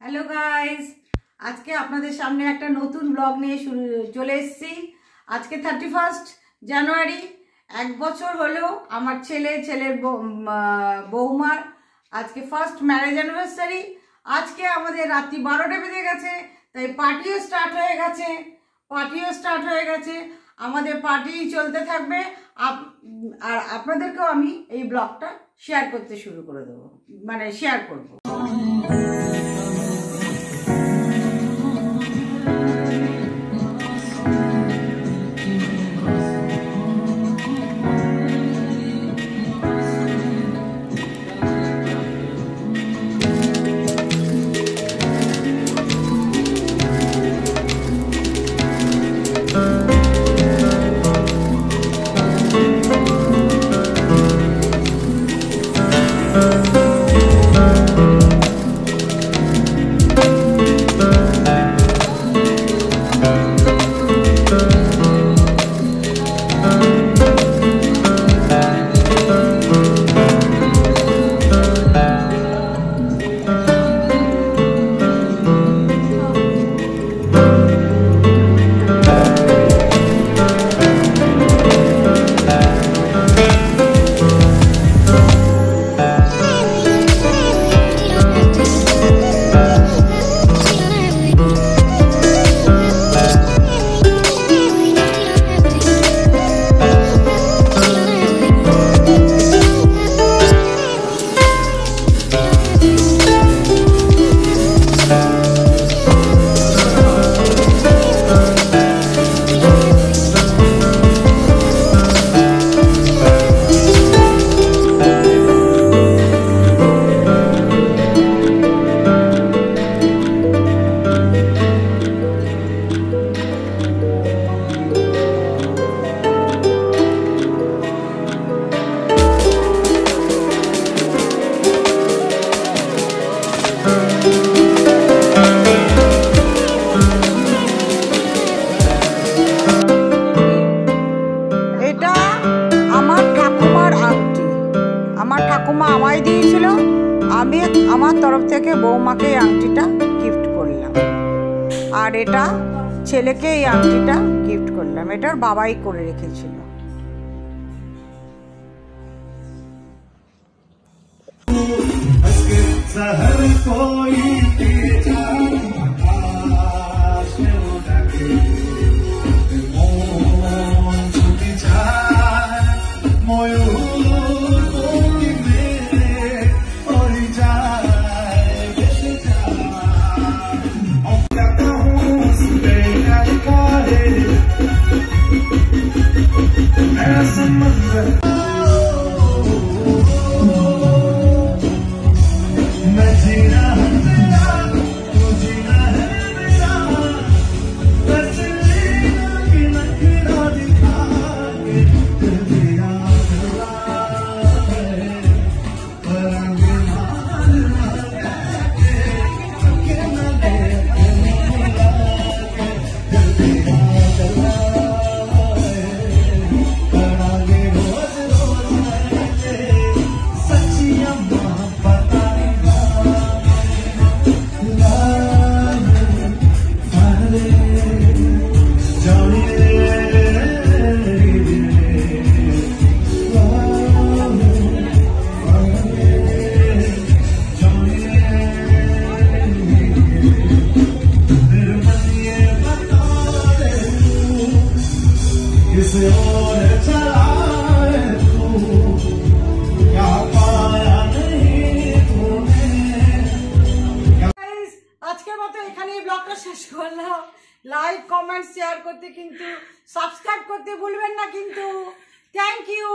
Hello guys, आज के आपनादेर सामने एक नतून ब्लग निये चले एसेछि। आज के 31 জানুয়ারি एक बछर हलो आमार छेलेर बौमार आज के फार्स्ट मैरेज एनिवर्सारि। आज के आमादेर रात्रि 12टा बेजे गेছে, ताई पार्टिओ स्टार्ट हये गेছে। आमादेर पार्टी चलते थाकबे আর আপনাদেরকেও আমি এই ব্লগটা শেয়ার করতে শুরু করে দেব, মানে শেয়ার করব। ঠাকুমা আমায় দিয়েছিল, আমি আমার তরফ থেকে বৌমাকে এই আংটিটা গিফট করলাম। আর এটা ছেলেকে এই আংটিটা গিফট করলাম, এটার বাবাই করে রেখেছিল। আজকের মতো এখানেই ব্লগটা শেষ করলাম। লাইক কমেন্ট শেয়ার করতে কিন্তু সাবস্ক্রাইব করতে ভুলবেন না কিন্তু। Thank you.